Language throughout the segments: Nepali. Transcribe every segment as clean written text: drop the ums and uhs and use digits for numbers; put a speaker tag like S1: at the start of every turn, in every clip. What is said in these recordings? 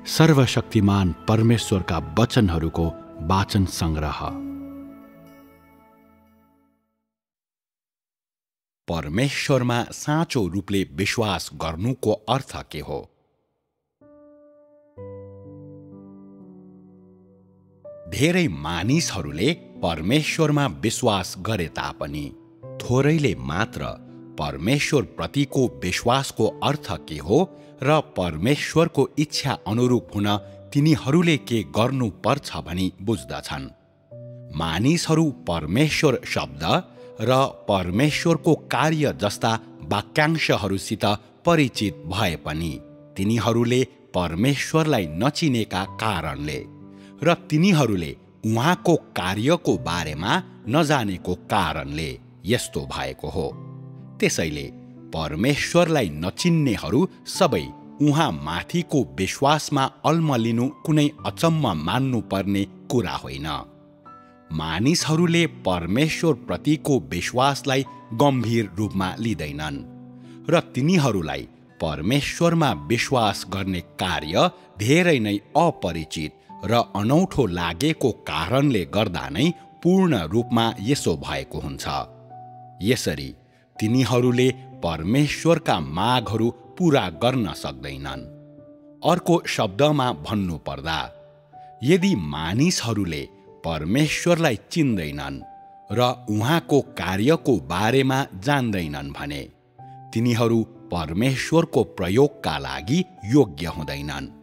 S1: सर्वशक्तिमान परमेश्वरका वचनहरूको वाचन संग्रह।
S2: परमेश्वरमा साँचो रूपले विश्वास गर्नुको अर्थ के हो? धेरै मानिसहरूले परमेश्वरमा विश्वास गरे तापनि थोरैले मात्र परमेश्वर प्रतिको विश्वासको अर्थ के हो र परमेश्वरको इच्छा अनुरूप हुन तिनीहरूले के गर्नुपर्छ भनी बुझ्दछन्। मानिसहरू परमेश्वर शब्द र परमेश्वरको कार्य जस्ता वाक्यांशहरूसित परिचित भए पनि तिनीहरूले परमेश्वरलाई नचिनेका कारणले र तिनीहरूले उहाँको कार्यको बारेमा नजानेको कारणले यस्तो भएको हो। त्यसैले परमेश्वरलाई नचिन्नेहरू सबै उहाँ माथिको विश्वासमा अल्मलिनु कुनै अचम्म मान्नुपर्ने कुरा होइन। मानिसहरूले परमेश्वर प्रतिको विश्वासलाई गम्भीर रूपमा लिँदैनन् र तिनीहरूलाई परमेश्वरमा विश्वास गर्ने कार्य धेरै नै अपरिचित र अनौठो लागेको कारणले गर्दा नै पूर्ण रूपमा यसो भएको हुन्छ। यसरी तिनीहरूले परमेश्वरका मागहरू पूरा गर्न सक्दैनन्। अर्को शब्दमा भन्नुपर्दा, यदि मानिसहरूले परमेश्वरलाई चिन्दैनन् र उहाँको कार्यको बारेमा जान्दैनन् भने तिनीहरू परमेश्वरको प्रयोगका लागि योग्य हुँदैनन्।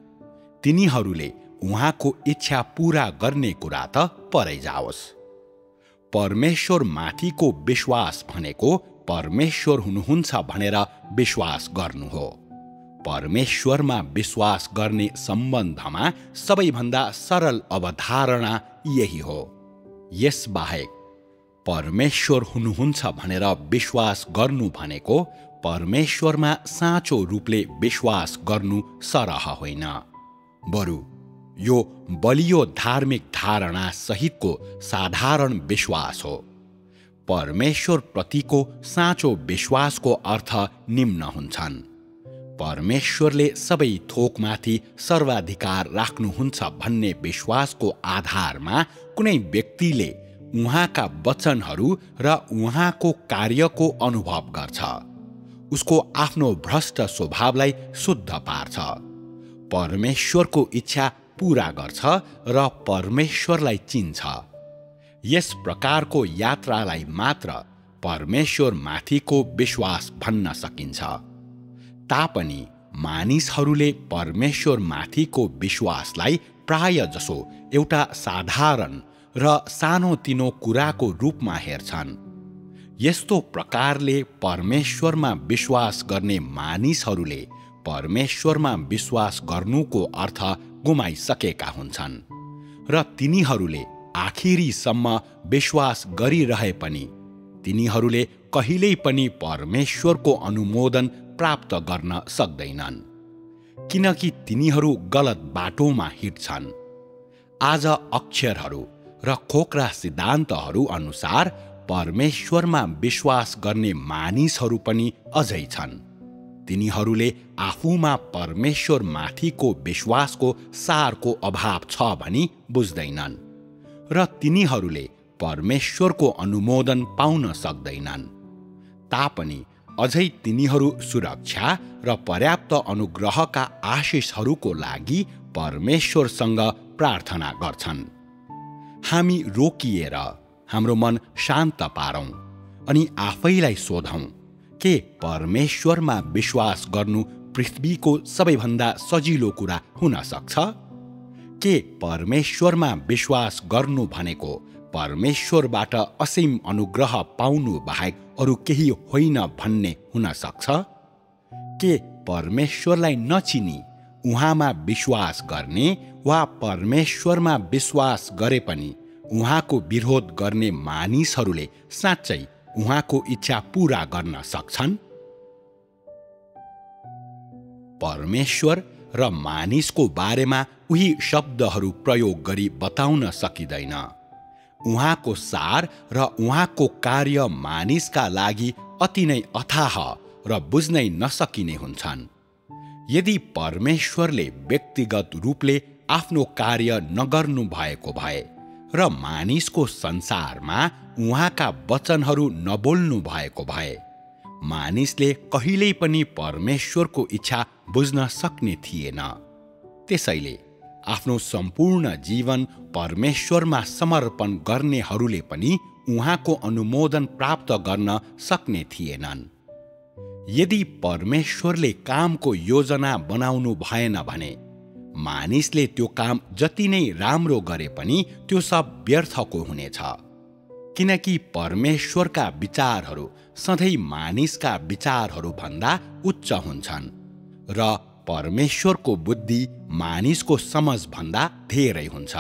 S2: तिनीहरूले उहाँको इच्छा पूरा गर्ने कुरा त परै जाओस्। परमेश्वर माथिको विश्वास भनेको परमेश्वर हुनुहुन्छ भनेर विश्वास गर्नु हो। परमेश्वरमा विश्वास गर्ने सम्बन्धमा सबैभन्दा सरल अवधारणा यही हो। यसबाहेक परमेश्वर हुनुहुन्छ भनेर विश्वास गर्नु भनेको परमेश्वरमा साँचो रूपले विश्वास गर्नु सरह होइन, बरु यो बलियो धार्मिक धारणा सहितको साधारण विश्वास हो। परमेश्वर प्रतिको साँचो विश्वासको अर्थ निम्न हुन्छन्। परमेश्वरले सबै थोकमाथि सर्वाधिकार राख्नुहुन्छ भन्ने विश्वासको आधारमा कुनै व्यक्तिले उहाँका वचनहरू र उहाँको कार्यको अनुभव गर्छ, उसको आफ्नो भ्रष्ट स्वभावलाई शुद्ध पार्छ, परमेश्वरको इच्छा पूरा गर्छ र परमेश्वरलाई चिन्छ। यस प्रकारको यात्रालाई मात्र परमेश्वर माथिको विश्वास भन्न सकिन्छ। तापनि मानिसहरूले परमेश्वर माथिको विश्वासलाई प्राय जसो एउटा साधारण र सानोतिनो कुराको रूपमा हेर्छन्। यस्तो प्रकारले परमेश्वरमा विश्वास गर्ने मानिसहरूले परमेश्वरमा विश्वास गर्नुको अर्थ गुमाइसकेका हुन्छन् र तिनीहरूले आखिरीसम्म विश्वास गरिरहे पनि तिनीहरूले कहिल्यै पनि परमेश्वरको अनुमोदन प्राप्त गर्न सक्दैनन्, किनकि तिनीहरू गलत बाटोमा हिँड्छन्। आज अक्षरहरू र खोक्रा सिद्धान्तहरू अनुसार परमेश्वरमा विश्वास गर्ने मानिसहरू पनि अझै छन्। तिनीहरूले आफूमा परमेश्वर माथिको विश्वासको सारको अभाव छ भनी बुझ्दैनन् र तिनीहरूले परमेश्वरको अनुमोदन पाउन सक्दैनन्। तापनि अझै तिनीहरू सुरक्षा र पर्याप्त अनुग्रहका आशिषहरूको लागि परमेश्वरसँग प्रार्थना गर्छन्। हामी रोकिएर हाम्रो मन शान्त पारौँ अनि आफैलाई सोधौँ के परमेश्वरमा विश्वास गर्नु पृथ्वीको सबैभन्दा सजिलो कुरा हुन सक्छ? के परमेश्वरमा विश्वास गर्नु भनेको परमेश्वरबाट असीम अनुग्रह पाउनु बाहेक अरू केही होइन भन्ने हुन सक्छ? के परमेश्वरलाई नचिनी उहाँमा विश्वास गर्ने वा परमेश्वरमा विश्वास गरे पनि उहाँको विरोध गर्ने मानिसहरूले साँच्चै उहाँको इच्छा पूरा गर्न सक्छन्? परमेश्वर र मानिसको बारेमा उही शब्दहरू प्रयोग गरी बताउन सकिँदैन। उहाँको सार र उहाँको कार्य मानिसका लागि अति नै अथाह र बुझ्नै नसकिने हुन्छन्। यदि परमेश्वरले व्यक्तिगत रूपले आफ्नो कार्य नगर्नु भएको भए र मानिसको संसारमा उहाँका वचनहरू नबोल्नु भएको भए मानिसले कहिल्यै पनि परमेश्वरको इच्छा बुझ्न सक्ने थिएन। त्यसैले आफ्नो सम्पूर्ण जीवन परमेश्वरमा समर्पण गर्नेहरूले पनि उहाँको अनुमोदन प्राप्त गर्न सक्ने थिएनन्। यदि परमेश्वरले कामको योजना बनाउनु भएन भने मानिसले त्यो काम जति नै राम्रो गरे पनि त्यो सब व्यर्थको हुनेछ, किनकि परमेश्वरका विचारहरू सधैँ मानिसका विचारहरूभन्दा उच्च हुन्छन् र परमेश्वरको बुद्धि मानिसको समझभन्दा धेरै हुन्छ।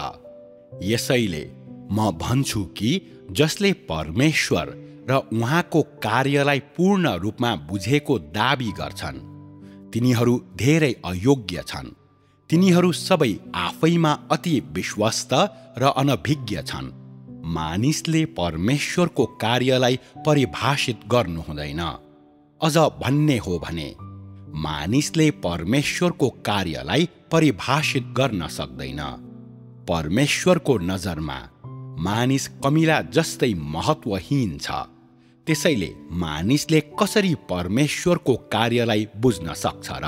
S2: यसैले म भन्छु कि जसले परमेश्वर र उहाँको कार्यलाई पूर्ण रूपमा बुझेको दाबी गर्छन् तिनीहरू धेरै अयोग्य छन्। तिनीहरू सबै आफैमा अति विश्वस्त र अनभिज्ञ छन्। मानिसले परमेश्वरको कार्यलाई परिभाषित गर्नु हुँदैन। अझ भन्ने हो भने मानिसले परमेश्वरको कार्यलाई परिभाषित गर्न सक्दैन। परमेश्वरको नजरमा मानिस कमिला जस्तै महत्त्वहीन छ। त्यसैले मानिसले कसरी परमेश्वरको कार्यलाई बुझ्न सक्छ र?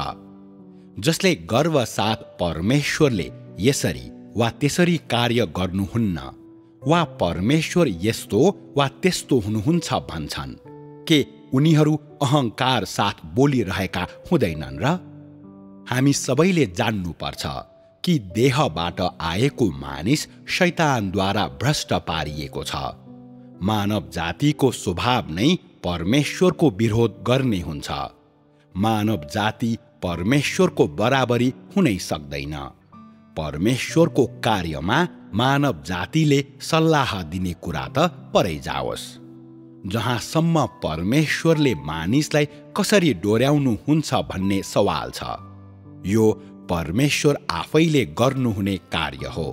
S2: जसले गर्वसाथ परमेश्वरले यसरी वा त्यसरी कार्य गर्नुहुन्न वा परमेश्वर यस्तो वा त्यस्तो हुनुहुन्छ भन्छन्, के उनीहरू अहङ्कार साथ बोलिरहेका हुँदैनन् र? हामी सबैले जान्नुपर्छ कि देहबाट आएको मानिस शैतानद्वारा भ्रष्ट पारिएको छ। मानव जातिको स्वभाव नै परमेश्वरको विरोध गर्ने हुन्छ। मानव जाति परमेश्वरको बराबरी हुनै सक्दैन। परमेश्वरको कार्यमा मानव जातिले सल्लाह दिने कुरा त परै जाओस्। जहाँसम्म परमेश्वरले मानिसलाई कसरी डोर्याउनुहुन्छ भन्ने सवाल छ, यो परमेश्वर आफैले गर्नुहुने कार्य हो।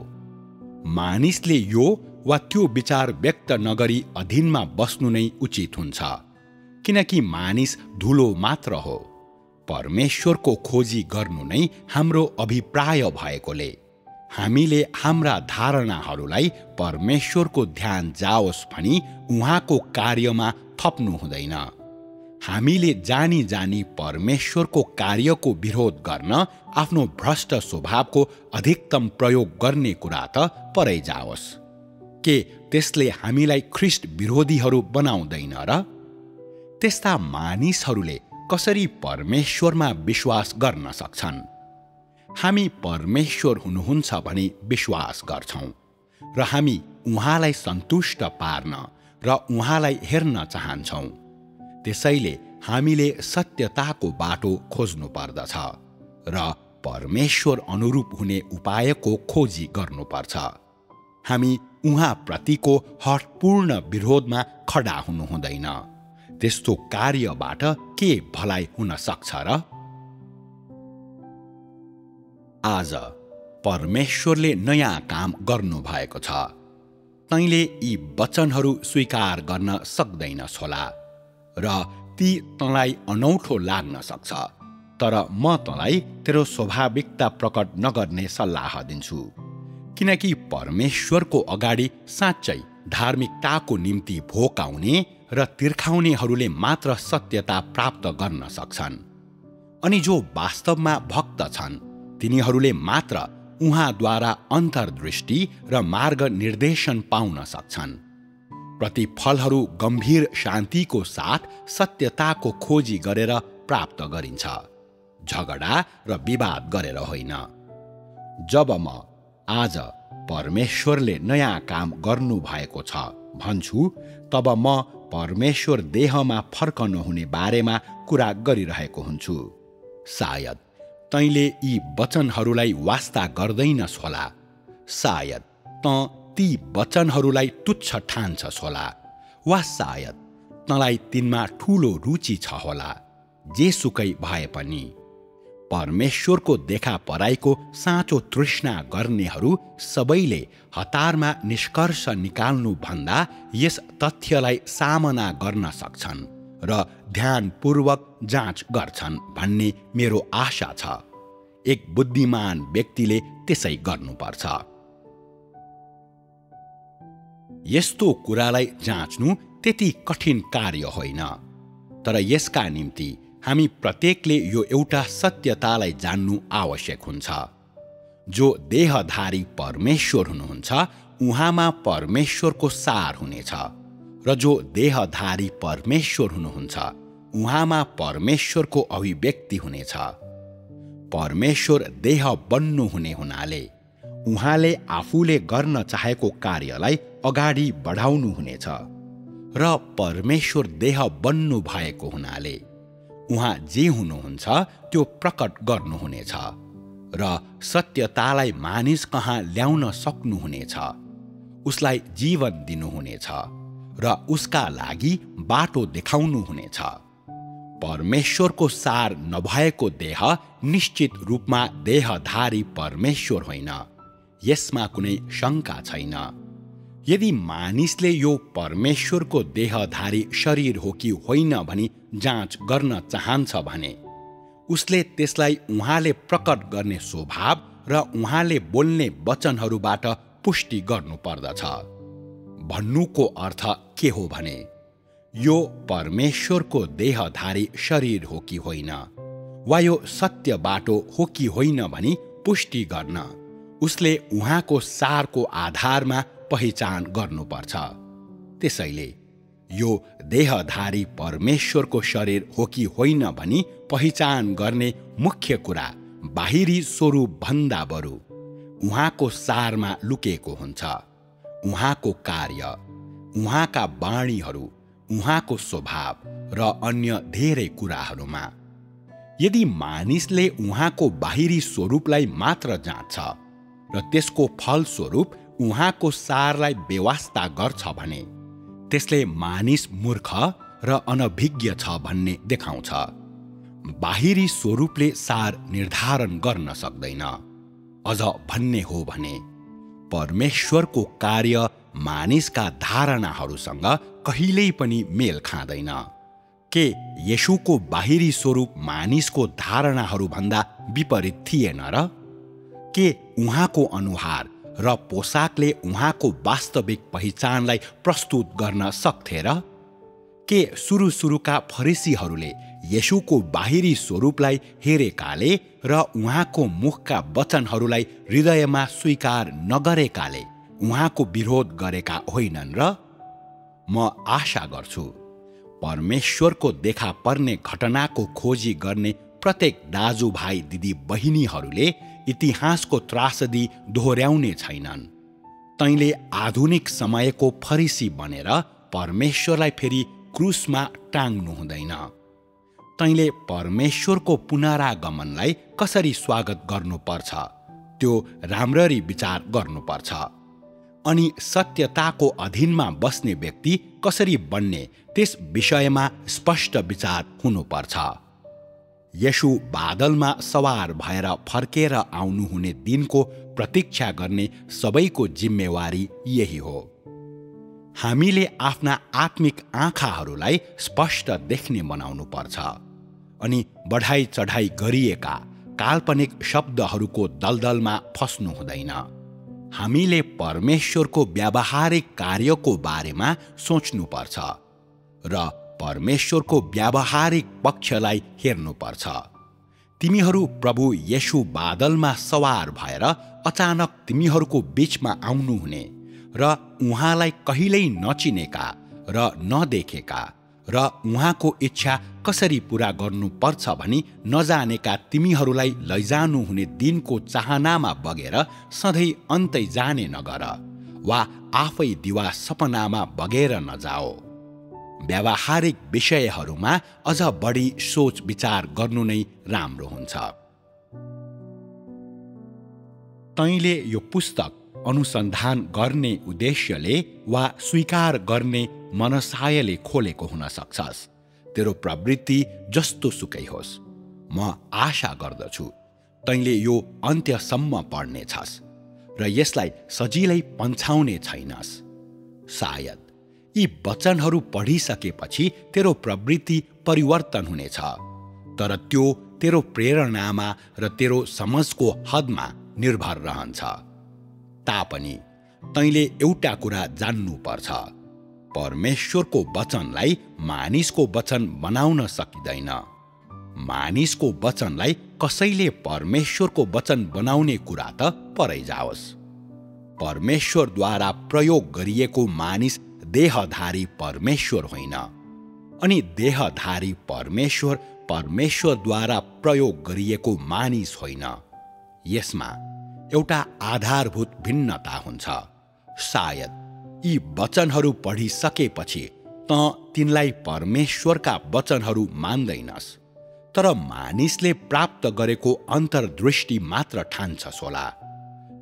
S2: मानिसले यो वा त्यो विचार व्यक्त नगरी अधीनमा बस्नु नै उचित हुन्छ, किनकि मानिस धुलो मात्र हो। परमेश्वरको खोजी गर्नु नै हाम्रो अभिप्राय भएकोले हामीले हाम्रा धारणाहरूलाई परमेश्वरको ध्यान जाओस् भनी उहाँको कार्यमा थप्नु हुँदैन। हामीले जानी जानी परमेश्वरको कार्यको विरोध गर्न आफ्नो भ्रष्ट स्वभावको अधिकतम प्रयोग गर्ने कुरा त परै जाओस्। के त्यसले हामीलाई ख्रीष्ट विरोधीहरू बनाउँदैन र? त्यस्ता मानिसहरूले कसरी परमेश्वरमा विश्वास गर्न सक्छन्? हामी परमेश्वर हुनुहुन्छ भनी विश्वास गर्छौं र हामी उहाँलाई सन्तुष्ट पार्न र उहाँलाई हेर्न चाहन्छौं। त्यसैले हामीले सत्यताको बाटो खोज्नु पर्दछ र परमेश्वर अनुरूप हुने उपायको खोजी गर्नुपर्छ। हामी उहाँ प्रतिको हठपूर्ण विरोधमा खडा हुनु हुँदैन। त्यस्तो कार्यबाट के भलाइ हुन सक्छ र? आज परमेश्वरले नयाँ काम गर्नुभएको छ। तैँले यी वचनहरू स्वीकार गर्न सक्दैनस् होला र ती तँलाई अनौठो लाग्न सक्छ, तर म तँलाई तेरो स्वाभाविकता प्रकट नगर्ने सल्लाह दिन्छु, किनकि परमेश्वरको अगाडि साँच्चै धार्मिकताको निम्ति भोकाउने र तिर्खाउनेहरूले मात्र सत्यता प्राप्त गर्न सक्छन्, अनि जो वास्तवमा भक्त छन् तिनीहरूले मात्र उहाँद्वारा अन्तर्दृष्टि र मार्ग निर्देशन पाउन सक्छन्। प्रतिफलहरू गम्भीर शान्तिको साथ सत्यताको खोजी गरेर प्राप्त गरिन्छ, झगडा र विवाद गरेर होइन। जब म आज परमेश्वरले नयाँ काम गर्नु भएको छ भन्छु, तब म परमेश्वर देहमा फर्कन हुने बारेमा कुरा गरिरहेको हुन्छु। सायद तैँले यी वचनहरूलाई वास्ता गर्दैनस् होला, सायद तँ ती वचनहरूलाई तुच्छ ठान्छस् होला, वा सायद तँलाई तिनमा ठूलो रुचि छ होला। जेसुकै भए पनि परमेश्वरको देखा पराईको साँचो तृष्णा गर्नेहरू सबैले हतारमा निष्कर्ष निकाल्नु भन्दा यस तथ्यलाई सामना गर्न सक्छन् र ध्यानपूर्वक जाँच गर्छन् भन्ने मेरो आशा छ। एक बुद्धिमान व्यक्तिले त्यसै गर्नुपर्छ। यस्तो कुरालाई जाँच्नु त्यति कठिन कार्य होइन, तर यसका निम्ति हामी प्रत्येकले यो एउटा सत्यतालाई जान्नु आवश्यक हुन्छ। जो देहधारी परमेश्वर हुनुहुन्छ उहाँमा परमेश्वरको सार हुनेछ, र जो देहधारी परमेश्वर हुनुहुन्छ उहाँमा परमेश्वरको अभिव्यक्ति हुनेछ। परमेश्वर देह बन्नु हुने हुनाले उहाँले आफूले गर्न चाहेको कार्यलाई अगाडि बढाउनु हुनेछ, र परमेश्वर देह बन्नु भएको हुनाले उहाँ जे हुनुहुन्छ त्यो प्रकट गर्नुहुनेछ र सत्यतालाई मानिस कहाँ ल्याउन सक्नुहुनेछ। उसलाई जीवन दिनुहुनेछ र उसका लागि बाटो देखाउनुहुनेछ। परमेश्वरको सार नभएको देह निश्चित रूपमा देहधारी परमेश्वर होइन, यसमा कुनै शङ्का छैन। यदि मानिसले यो परमेश्वरको देहधारी शरीर हो कि होइन भनी जाँच गर्न चाहन्छ भने उसले त्यसलाई उहाँले प्रकट गर्ने स्वभाव र उहाँले बोल्ने वचनहरूबाट पुष्टि गर्नुपर्दछ। भन्नुको अर्थ के हो भने यो परमेश्वरको देहधारी शरीर हो कि होइन, वा यो सत्य बाटो हो कि होइन भनी पुष्टि गर्न उसले उहाँको सारको आधारमा पहिचान गर्नुपर्छ। त्यसैले यो देहधारी परमेश्वरको शरीर हो कि होइन भनी पहिचान गर्ने मुख्य कुरा बाहिरी स्वरूप भन्दा बरु उहाँको सारमा लुकेको हुन्छ। उहाँको कार्य, उहाँका वाणीहरू, उहाँको स्वभाव र अन्य धेरै कुराहरूमा। यदि मानिसले उहाँको बाहिरी स्वरूपलाई मात्र जाँच्छ र त्यसको फलस्वरूप उहाँको सारलाई बेवास्ता गर्छ भने त्यसले मानिस मूर्ख र अनभिज्ञ छ भन्ने देखाउँछ। बाहिरी स्वरूपले सार निर्धारण गर्न सक्दैन। अझ भन्ने हो भने परमेश्वरको कार्य मानिसका धारणाहरूसँग कहिल्यै पनि मेल खाँदैन। के येशूको बाहिरी स्वरूप मानिसको धारणाहरूभन्दा विपरीत थिएन र? के उहाँको अनुहार र पोसाकले उहाँको वास्तविक पहिचानलाई प्रस्तुत गर्न सक्थे र? के सुरुका फरिसीहरूले येशूको बाहिरी स्वरूपलाई हेरेकाले र उहाँको मुखका वचनहरूलाई हृदयमा स्वीकार नगरेकाले उहाँको विरोध गरेका होइनन् र? म आशा गर्छु परमेश्वरको देखा पर्ने घटनाको खोजी गर्ने प्रत्येक दाजुभाइ दिदी बहिनीहरूले इतिहासको त्रासदी दोहोर्याउने छैनन्। तैँले आधुनिक समयको फरिसी बनेर परमेश्वरलाई फेरि क्रुसमा टाङ्नु हुँदैन। तैँले परमेश्वरको पुनरागमनलाई कसरी स्वागत गर्नुपर्छ त्यो राम्ररी विचार गर्नुपर्छ। अनि सत्यताको अधीनमा बस्ने व्यक्ति कसरी बन्ने त्यस विषयमा स्पष्ट विचार हुनुपर्छ। येशू बादलमा सवार भएर फर्केर आउनुहुने दिनको प्रतीक्षा गर्ने सबैको जिम्मेवारी यही हो। हामीले आफ्ना आत्मिक आँखाहरूलाई स्पष्ट देख्ने बनाउनु पर्छ अनि बढाई चढाई गरिएका काल्पनिक शब्दहरूको दलदलमा फस्नु हुँदैन। हामीले परमेश्वरको व्यावहारिक कार्यको बारेमा सोच्नुपर्छ र परमेश्वरको व्यावहारिक पक्षलाई हेर्नुपर्छ। तिमीहरू प्रभु येशू बादलमा सवार भएर अचानक तिमीहरूको बीचमा आउनुहुने र उहाँलाई कहिल्यै नचिनेका र नदेखेका र उहाँको इच्छा कसरी पूरा गर्नुपर्छ भनी नजानेका तिमीहरूलाई लैजानुहुने दिनको चाहनामा बगेर सधैँ अन्तै जाने नगर वा आफै दिवा सपनामा बगेर नजाओ। व्यावहारिक विषयहरूमा अझ बढी सोच विचार गर्नु नै राम्रो हुन्छ। तैँले यो पुस्तक अनुसन्धान गर्ने उद्देश्यले वा स्वीकार गर्ने मनसायले खोलेको हुन सक्छस्। तेरो प्रवृत्ति जस्तो सुकै होस्, म आशा गर्दछु तैँले यो अन्त्यसम्म पढ्नेछस् र यसलाई सजिलै पन्छाउने छैनस्। सायद यी वचनहरू पढिसकेपछि तेरो प्रवृत्ति परिवर्तन हुनेछ, तर त्यो तेरो प्रेरणामा र तेरो समझको हदमा निर्भर रहन्छ। तापनि तैँले एउटा कुरा जान्नुपर्छ, परमेश्वरको वचनलाई मानिसको वचन बनाउन सकिँदैन। मानिसको वचनलाई कसैले परमेश्वरको वचन बनाउने कुरा त परै जाओस्। परमेश्वरद्वारा प्रयोग गरिएको मानिस देहधारी परमेश्वर होइन, अनि देहधारी परमेश्वर परमेश्वरद्वारा प्रयोग गरिएको मानिस होइन। यसमा एउटा आधारभूत भिन्नता हुन्छ। सायद यी वचनहरू पढिसकेपछि त तिनलाई परमेश्वरका वचनहरू मान्दैनस्, तर मानिसले प्राप्त गरेको अन्तर्दृष्टि मात्र ठान्छस् होला।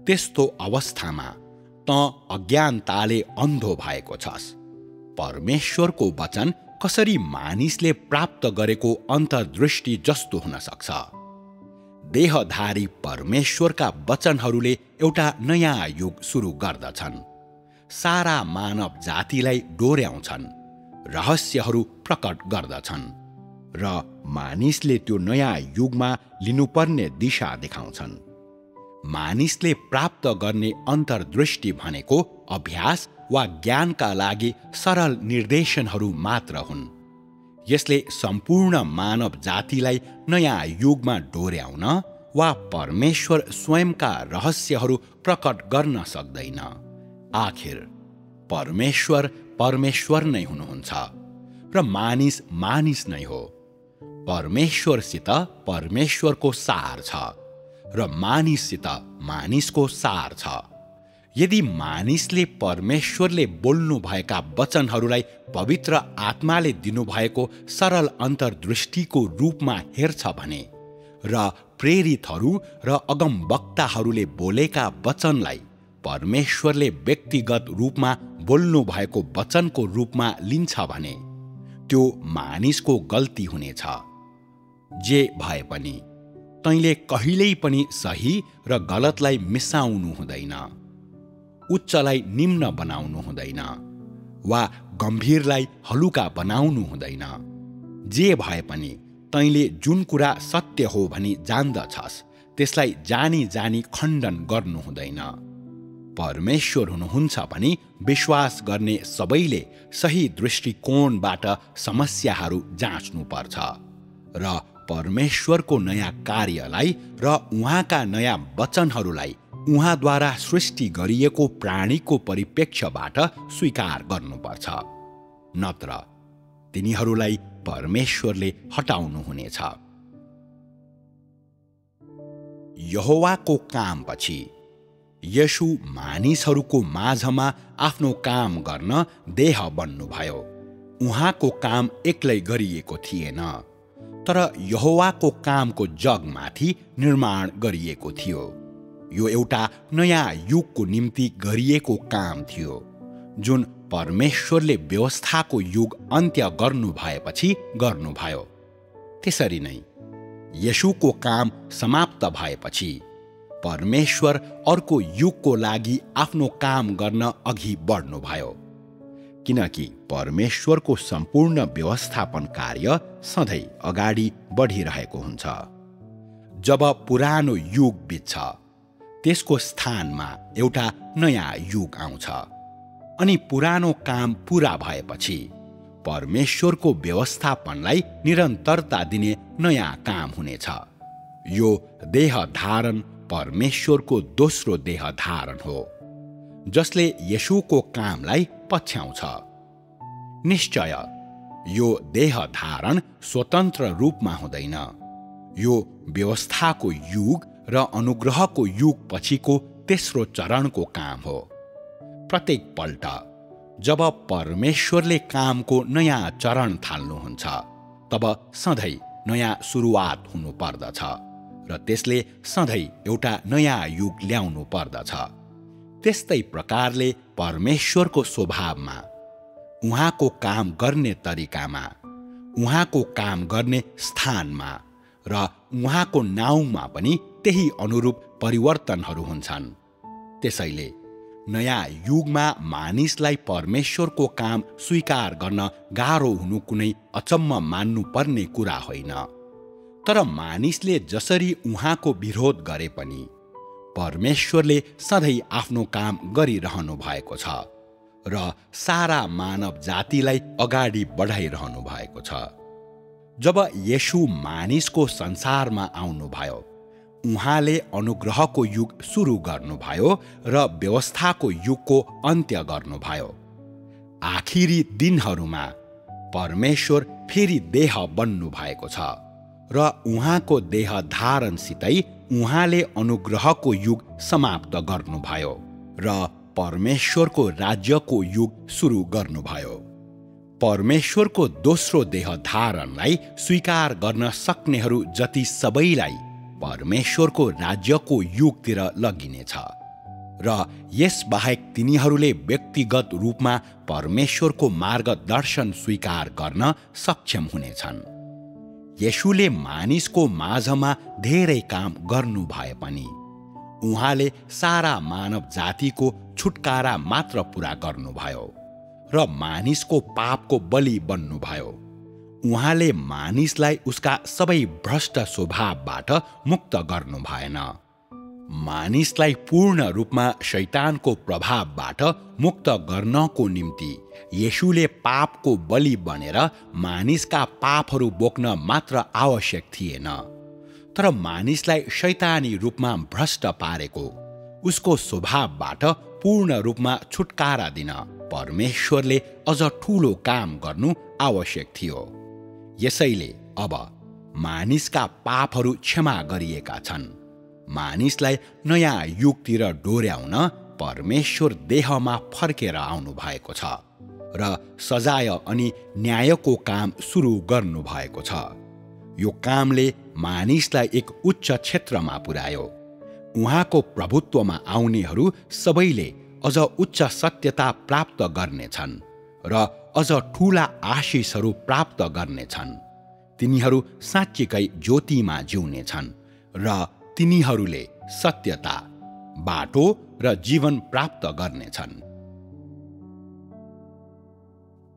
S2: त्यस्तो अवस्थामा त अज्ञानताले अन्धो भएको छस्। परमेश्वरको वचन कसरी मानिसले प्राप्त गरेको अन्तर्दृष्टि जस्तो हुन सक्छ? देहधारी परमेश्वरका वचनहरूले एउटा नयाँ युग सुरु गर्दछन्, सारा मानव जातिलाई डोर्याउँछन्, रहस्यहरू प्रकट गर्दछन् र मानिसले त्यो नयाँ युगमा लिनुपर्ने दिशा देखाउँछन्। मानिसले प्राप्त गर्ने अन्तर्दृष्टि भनेको अभ्यास वा ज्ञानका लागि सरल निर्देशनहरू मात्र हुन्। यसले सम्पूर्ण मानव जातिलाई नयाँ युगमा डोर्याउन वा परमेश्वर स्वयंका रहस्यहरू प्रकट गर्न सक्दैन। आखिर परमेश्वर परमेश्वर नै हुनुहुन्छ र मानिस मानिस नै हो। परमेश्वरसित परमेश्वरको सार छ र मानिससित मानिसको सार छ। यदि मानिसले परमेश्वरले बोल्नुभएका वचनहरूलाई पवित्र आत्माले दिनुभएको सरल अन्तर्दृष्टिको रूपमा हेर्छ भने र प्रेरितहरू र अगमवक्ताहरूले बोलेका वचनलाई परमेश्वरले व्यक्तिगत रूपमा बोल्नुभएको वचनको रूपमा लिन्छ भने त्यो मानिसको गल्ती हुनेछ। जे भए पनि तैँले कहिल्यै पनि सही र गलतलाई मिसाउनु हुँदैन, उच्चलाई निम्न बनाउनु हुँदैन वा गम्भीरलाई हलुका बनाउनु हुँदैन। जे भए पनि तैँले जुन कुरा सत्य हो भनी जान्दछस् त्यसलाई जानी जानी खण्डन गर्नु हुँदैन। परमेश्वर हुनुहुन्छ भनी विश्वास गर्ने सबैले सही दृष्टिकोणबाट समस्याहरू जाँच्नुपर्छ र परमेश्वरको नयाँ कार्यलाई र उहाँका नयाँ वचनहरूलाई उहाँद्वारा सृष्टि गरिएको प्राणीको परिप्रेक्ष्यबाट स्वीकार गर्नुपर्छ, नत्र तिनीहरूलाई परमेश्वरले हटाउनुहुनेछ। यहोवाको कामपछि येशू मानिसहरूको माझमा आफ्नो काम गर्न देह बन्नुभयो। उहाँको काम एक्लै गरिएको थिएन, तर यहोवाको कामको जगमाथि निर्माण गरिएको थियो। यो एउटा नयाँ युगको निम्ति गरिएको काम थियो, जुन परमेश्वरले व्यवस्थाको युग अन्त्य गर्नु भएपछि गर्नुभयो। त्यसरी नै येशूको काम समाप्त भएपछि परमेश्वर अर्को युगको लागि आफ्नो काम गर्न अघि बढ्नुभयो, किनकि परमेश्वरको सम्पूर्ण व्यवस्थापन कार्य सधैँ अगाडि बढिरहेको हुन्छ। जब पुरानो युग बित्छ, त्यसको स्थानमा एउटा नयाँ युग आउँछ, अनि पुरानो काम पूरा भएपछि परमेश्वरको व्यवस्थापनलाई निरन्तरता दिने नयाँ काम हुनेछ। यो देह धारण परमेश्वरको दोस्रो देह धारण हो, जसले येशूको कामलाई पछ्याउँछ। निश्चय यो देह धारण स्वतन्त्र रूपमा हुँदैन। यो व्यवस्थाको युग र अनुग्रहको युग पछिको तेस्रो चरणको काम हो। प्रत्येक पल्ट जब परमेश्वरले कामको नयाँ चरण थाल्नुहुन्छ, तब सधैँ नयाँ सुरुवात हुनु पर्दछ र त्यसले सधैँ एउटा नयाँ युग ल्याउनु पर्दछ। त्यस्तै प्रकारले परमेश्वरको स्वभावमा, उहाँको काम गर्ने तरिकामा, उहाँको काम गर्ने स्थानमा र उहाँको नाउँमा पनि त्यही अनुरूप परिवर्तनहरू हुन्छन्। त्यसैले नयाँ युगमा मानिसलाई परमेश्वरको काम स्वीकार गर्न गाह्रो हुनु कुनै अचम्म मान्नुपर्ने कुरा होइन। तर मानिसले जसरी उहाँको विरोध गरे पनि परमेश्वरले सधैँ आफ्नो काम गरिरहनु भएको छ र सारा मानव जातिलाई अगाडि बढाइरहनु भएको छ। जब येशू मानिसको संसारमा आउनुभयो, उहाँले अनुग्रहको युग सुरु गर्नुभयो र व्यवस्थाको युगको अन्त्य गर्नुभयो। आखिरी दिनहरूमा परमेश्वर फेरि देह बन्नु भएको छ र उहाँको देह धारणसितै उहाँले अनुग्रहको युग समाप्त गर्नुभयो र परमेश्वरको राज्यको युग सुरु गर्नुभयो। परमेश्वरको दोस्रो देह धारणलाई स्वीकार गर्न सक्नेहरू जति सबैलाई परमेश्वरको राज्यको युगतिर लगिनेछ र यसबाहेक तिनीहरूले व्यक्तिगत रूपमा परमेश्वरको मार्गदर्शन स्वीकार गर्न सक्षम हुनेछन्। येशूले मानिसको माझमा धेरै काम गर्नु भए पनि उहाँले सारा मानव जातिको छुटकारा मात्र पुरा गर्नुभयो र मानिसको पापको बलि बन्नुभयो। उहाँले मानिसलाई उसका सबै भ्रष्ट स्वभावबाट मुक्त गर्नु भएन। मानिसलाई पूर्ण रूपमा शैतानको प्रभावबाट मुक्त गर्नको निम्ति येशूले पापको बलि बनेर मानिसका पापहरू बोक्न मात्र आवश्यक थिएन, तर मानिसलाई शैतानी रूपमा भ्रष्ट पारेको उसको स्वभावबाट पूर्ण रूपमा छुटकारा दिन परमेश्वरले अझ ठूलो काम गर्नु आवश्यक थियो। यसैले अब मानिसका पापहरू क्षमा गरिएका छन्। मानिसलाई नयाँ युगतिर डोर्याउन परमेश्वर देहमा फर्केर आउनु भएको छ र सजाय अनि न्यायको काम सुरु गर्नु भएको छ। यो कामले मानिसलाई एक उच्च क्षेत्रमा पुर्यायो। उहाँको प्रभुत्वमा आउनेहरू सबैले अझ उच्च सत्यता प्राप्त गर्नेछन् र अझ ठूला आशिषहरू प्राप्त गर्नेछन्। तिनीहरू साँच्चीकै ज्योतिमा जिउनेछन् र तिनीहरूले सत्यता, बाटो र जीवन प्राप्त गर्नेछन्।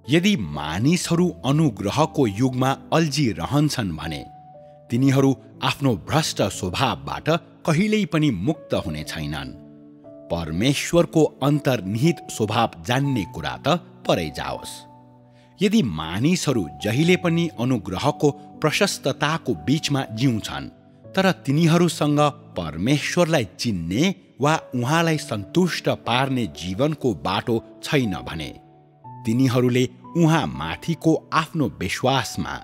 S2: यदि मानिसहरू अनुग्रहको युगमा अल्झिरहन्छन् भने तिनीहरू आफ्नो भ्रष्ट स्वभावबाट कहिल्यै पनि मुक्त हुने छैनन्। परमेश्वरको अन्तर्निहित स्वभाव जान्ने कुरा त परै जाओस्। यदि मानिसहरू जहिले पनि अनुग्रहको प्रशस्तताको बीचमा जिउँछन् तर तिनीहरूसँग परमेश्वरलाई चिन्ने वा उहाँलाई सन्तुष्ट पार्ने जीवनको बाटो छैन भने तिनीहरूले उहाँ माथिको आफ्नो विश्वासमा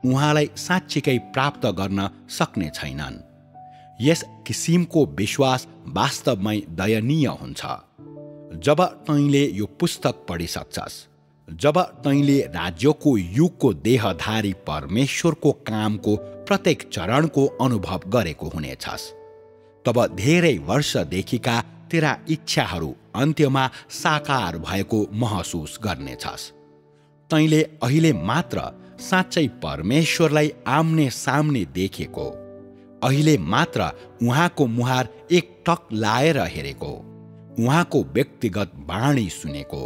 S2: उहाँलाई साँच्चीकै प्राप्त गर्न सक्ने छैनन्। यस किसिमको विश्वास वास्तवमै दयनीय हुन्छ। जब तैँले यो पुस्तक पढिसक्छस्, जब तैँले राज्यको युगको देहधारी परमेश्वरको कामको प्रत्येक चरणको अनुभव गरेको हुनेछस्, तब धेरै वर्षदेखिका तेरा इच्छाहरू अन्त्यमा साकार भएको महसुस गर्नेछस्। तैँले अहिले मात्र साँच्चै परमेश्वरलाई आम्ने सामने देखेको, अहिले मात्र उहाँको मुहार एकटक लाएर हेरेको, उहाँको व्यक्तिगत वाणी सुनेको,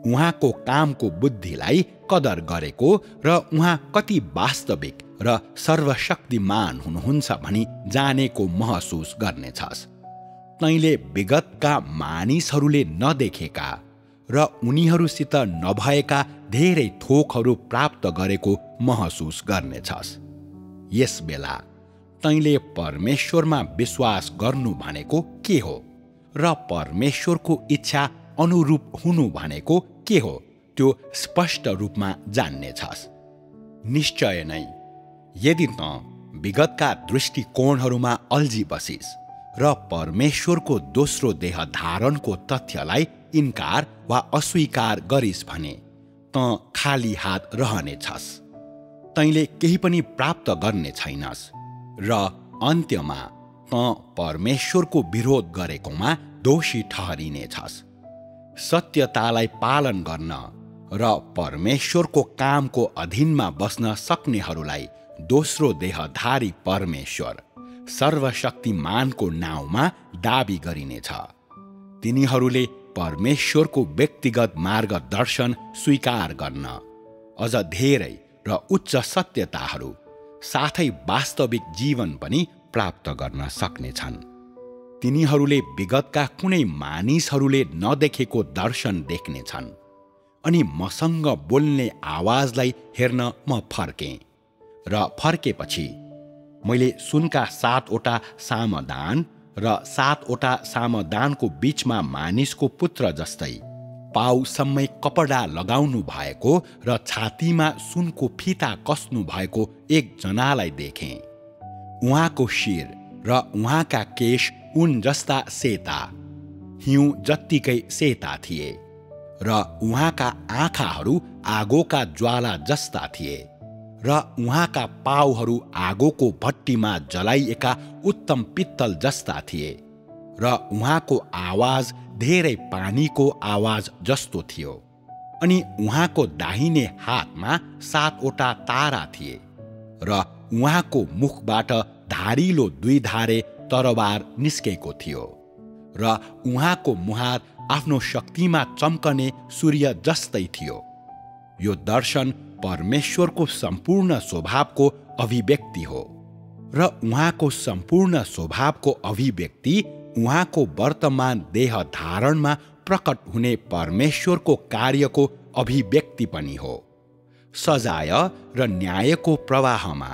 S2: उहाँको कामको बुद्धिलाई कदर गरेको र उहाँ कति वास्तविक र सर्वशक्तिमान हुनुहुन्छ भनी जानेको महसुस गर्नेछस्। तैँले विगतका मानिसहरूले नदेखेका र उनीहरूसित नभएका धेरै थोकहरू प्राप्त गरेको महसुस गर्नेछस्। यस बेला तैँले परमेश्वरमा विश्वास गर्नु भनेको के हो र परमेश्वरको इच्छा अनुरूप हुनु भनेको के हो त्यो स्पष्ट रूपमा जान्नेछस्। निश्चय नै यदि त विगतका दृष्टिकोणहरूमा अल्झी बसिस् र परमेश्वरको दोस्रो देह धारणको तथ्यलाई इन्कार वा अस्वीकार गरिस् भने त खाली हात रहनेछस्। तैँले केही पनि प्राप्त गर्ने छैनस् र अन्त्यमा त परमेश्वरको विरोध गरेकोमा दोषी ठहरिनेछस्। सत्यतालाई पालन गर्न र परमेश्वरको कामको अधीनमा बस्न सक्नेहरूलाई दोस्रो देहधारी परमेश्वर सर्वशक्तिमानको नाउँमा दाबी गरिनेछ। तिनीहरूले परमेश्वरको व्यक्तिगत मार्गदर्शन स्वीकार गर्न अझ धेरै र उच्च सत्यताहरू साथै वास्तविक जीवन पनि प्राप्त गर्न सक्नेछन्। तिनीहरूले विगतका कुनै मानिसहरूले नदेखेको दर्शन देख्नेछन् अनि मसँग बोल्ने आवाजलाई हेर्न म फर्केँ र फर्केपछि मैले सुनका 7वटा सामदान र 7वटा सामदानको बीचमा मानिसको पुत्र जस्तै पाउसम्मै कपडा लगाउनु भएको र छातीमा सुनको फिता कस्नु भएको एकजनालाई देखेँ। उहाँको शिर र उहाँका केश ऊन जस्ता सेता, हिउँ जत्तिकै सेता थिए र उहाँका आँखाहरू आगोका ज्वाला जस्ता थिए र उहाँका पाउहरू आगोको भट्टीमा जलाइएका उत्तम पित्तल जस्ता थिए र उहाँको आवाज धेरै पानीको आवाज जस्तो थियो अनि उहाँको दाहिने हातमा 7वटा तारा थिए र उहाँको मुखबाट धारिलो 2 धारे तरबार निस्केको थियो र उहाँको मुहार आफ्नो शक्तिमा चम्कने सूर्य जस्तै थियो। यो दर्शन परमेश्वरको सम्पूर्ण स्वभावको अभिव्यक्ति हो र उहाँको सम्पूर्ण स्वभावको अभिव्यक्ति उहाँको वर्तमान देह धारणमा प्रकट हुने परमेश्वरको कार्यको अभिव्यक्ति पनि हो। सजाय र न्यायको प्रवाहमा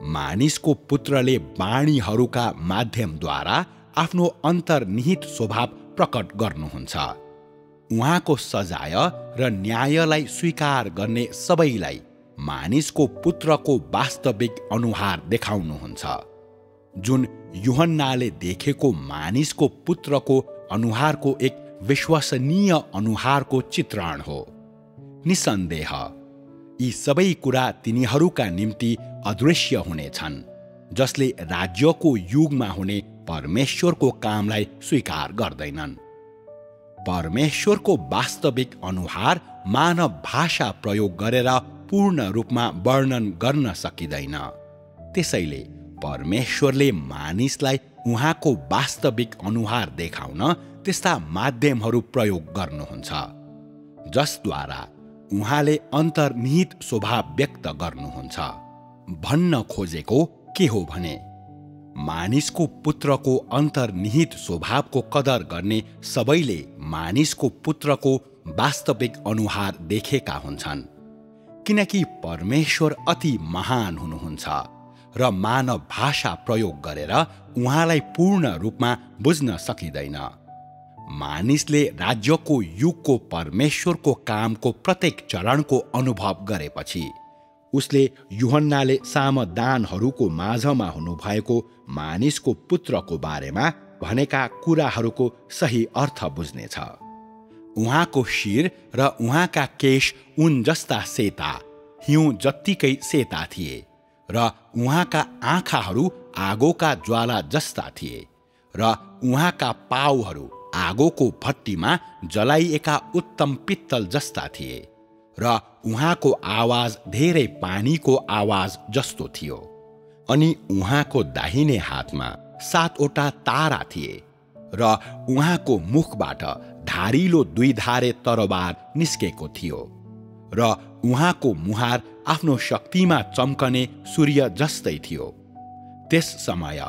S2: मानिसको पुत्रले वाणीहरूका माध्यमद्वारा आफ्नो अन्तर्निहित स्वभाव प्रकट गर्नुहुन्छ। उहाँको सजाय र न्यायलाई स्वीकार गर्ने सबैलाई मानिसको पुत्रको वास्तविक अनुहार देखाउनुहुन्छ, जुन यूहन्नाले देखेको मानिसको पुत्रको अनुहारको एक विश्वसनीय अनुहारको चित्रण हो। निसन्देह यी सबै कुरा तिनीहरूका निम्ति अदृश्य हुनेछन्, जसले राज्यको युगमा हुने परमेश्वरको कामलाई स्वीकार गर्दैनन्। परमेश्वरको वास्तविक अनुहार मानव भाषा प्रयोग गरेर पूर्ण रूपमा वर्णन गर्न सकिँदैन। त्यसैले परमेश्वरले मानिसलाई उहाँको वास्तविक अनुहार देखाउन त्यस्ता माध्यमहरू प्रयोग गर्नुहुन्छ, जसद्वारा उहाँले अन्तर्निहित स्वभाव व्यक्त गर्नुहुन्छ। भन्न खोजेको के हो भने मानिसको पुत्रको अन्तर्निहित स्वभावको कदर गर्ने सबैले मानिसको पुत्रको वास्तविक अनुहार देखेका हुन्छन्, किनकि परमेश्वर अति महान हुनुहुन्छ र मानव भाषा प्रयोग गरेर उहाँलाई पूर्ण रूपमा बुझ्न सकिँदैन। मानिसले राज्यको युगको परमेश्वरको कामको प्रत्येक चरणको अनुभव गरेपछि उसले यूहन्नाले सामदानहरूको माझमा हुनुभएको मानिसको पुत्रको बारेमा भनेका कुराहरूको सही अर्थ बुझ्नेछ। उहाँको शिर र उहाँका केश ऊन जस्ता सेता, हिउँ जत्तिकै सेता थिए र उहाँका आँखाहरू आगोका ज्वाला जस्ता थिए र उहाँका पाउहरू आगोको भट्टीमा जलाइएका उत्तम पित्तल जस्ता थिए र उहाँको आवाज धेरै पानीको आवाज जस्तो थियो अनि उहाँको दाहिने हातमा 7वटा तारा थिए र उहाँको मुखबाट धारिलो 2 धारे तरबार निस्केको थियो र उहाँको मुहार आफ्नो शक्तिमा चम्कने सूर्य जस्तै थियो। त्यस समय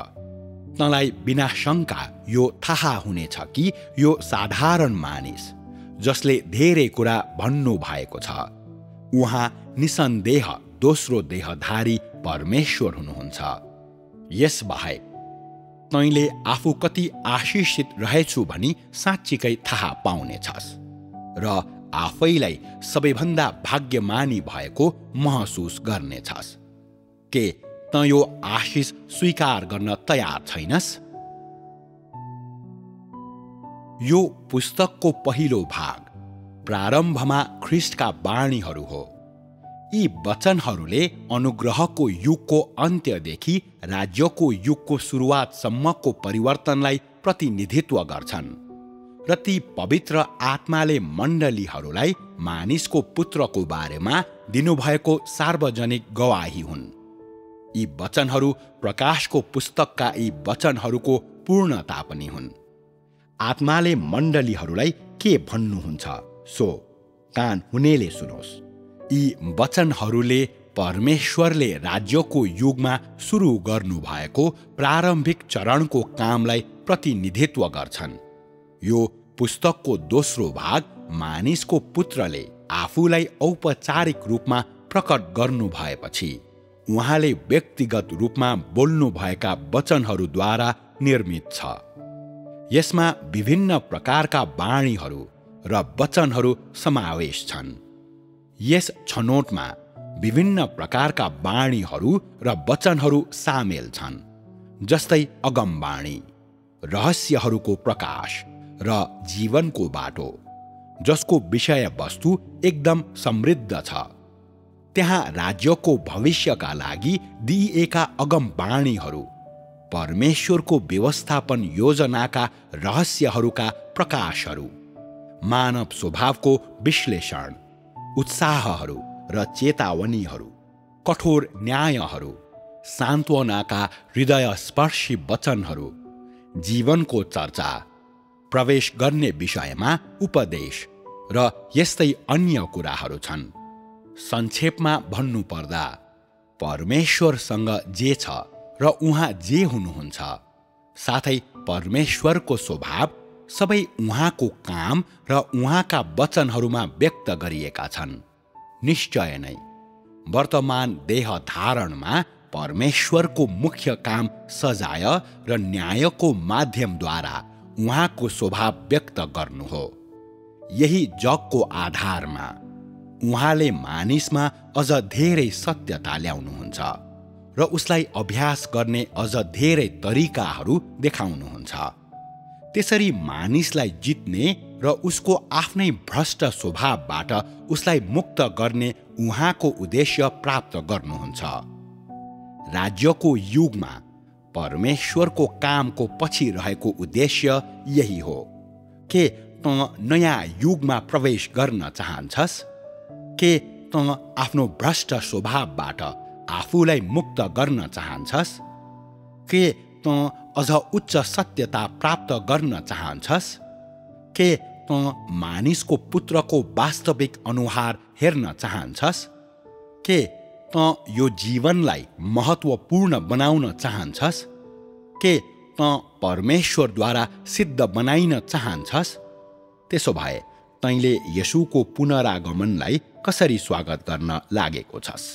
S2: तँलाई बिना शङ्का यो थाहा हुनेछ कि यो साधारण मानिस जसले धेरै कुरा भन्नु भएको छ, उहाँ निसन्देह दोस्रो देहधारी परमेश्वर हुनुहुन्छ। यसबाहेक तैँले आफू कति आशिषित रहेछु भनी साँच्चीकै थाहा पाउनेछस् र आफैलाई सबैभन्दा भाग्यमानी भएको महसुस गर्नेछस्। के तँ यो आशिष स्वीकार गर्न तयार छैनस्? यो पुस्तकको पहिलो भाग प्रारम्भमा ख्रिस्टका वाणीहरू हो। यी वचनहरूले अनुग्रहको युगको अन्त्यदेखि राज्यको युगको सुरुवातसम्मको परिवर्तनलाई प्रतिनिधित्व गर्छन् र ती पवित्र आत्माले मण्डलीहरूलाई मानिसको पुत्रको बारेमा दिनुभएको सार्वजनिक गवाही हुन्। यी वचनहरू प्रकाशको पुस्तकका यी वचनहरूको पूर्णता पनि हुन्। आत्माले मण्डलीहरूलाई के भन्नुहुन्छ सो कान हुनेले सुनोस्। यी वचनहरूले परमेश्वरले राज्यको युगमा सुरु गर्नुभएको प्रारम्भिक चरणको कामलाई प्रतिनिधित्व गर्छन्। यो पुस्तकको दोस्रो भाग मानिसको पुत्रले आफूलाई औपचारिक रूपमा प्रकट गर्नुभएपछि उहाँले व्यक्तिगत रूपमा बोल्नुभएका वचनहरूद्वारा निर्मित छ। यसमा विभिन्न प्रकारका वाणीहरू र वचनहरू समावेश छन्। यस छनोटमा विभिन्न प्रकारका वाणीहरू र वचनहरू सामेल छन्, जस्तै अगमवाणी, रहस्यहरूको प्रकाश र जीवनको बाटो, जसको विषयवस्तु एकदम समृद्ध छ। त्यहाँ राज्यको भविष्यका लागि दिइएका अगमवाणीहरू, परमेश्वरको व्यवस्थापन योजनाका रहस्यहरूका प्रकाशहरू, मानव स्वभावको विश्लेषण, उत्साहहरू र चेतावनीहरू, कठोर न्यायहरू, सान्त्वनाका हृदयस्पर्शी वचनहरू, जीवनको चर्चा, प्रवेश गर्ने विषयमा उपदेश र यस्तै अन्य कुराहरू छन्। संक्षेपमा भन्नुपर्दा परमेश्वरसँग जे छ र उहाँ जे हुनुहुन्छ, साथै परमेश्वरको स्वभाव सबै उहाँको काम र उहाँका वचनहरूमा व्यक्त गरिएका छन्। निश्चय नै वर्तमान देह धारणमा परमेश्वरको मुख्य काम सजाय र न्यायको माध्यमद्वारा उहाँको स्वभाव व्यक्त गर्नु हो। यही जगको आधारमा उहाँले मानिसमा अझ धेरै सत्यता ल्याउनुहुन्छ र उसलाई अभ्यास गर्ने अझ धेरै तरिकाहरू देखाउनुहुन्छ। त्यसरी मानिसलाई जित्ने र उसको आफ्नै भ्रष्ट स्वभावबाट उसलाई मुक्त गर्ने उहाँको उद्देश्य प्राप्त गर्नुहुन्छ। राज्यको युगमा परमेश्वरको कामको पछि रहेको उद्देश्य यही हो। के त नयाँ युगमा प्रवेश गर्न चाहन्छस्? के त आफ्नो भ्रष्ट स्वभावबाट आफूलाई मुक्त गर्न चाहन्छस्? के त अझ उच्च सत्यता प्राप्त गर्न चाहन्छस्? के त मानिसको पुत्रको वास्तविक अनुहार हेर्न चाहन्छस्? के त यो जीवनलाई महत्त्वपूर्ण बनाउन चाहन्छस्? के त परमेश्वरद्वारा सिद्ध बनाइन चाहन्छस्? त्यसो भए तैँले येशूको पुनरागमनलाई कसरी स्वागत गर्न लागेको छस्?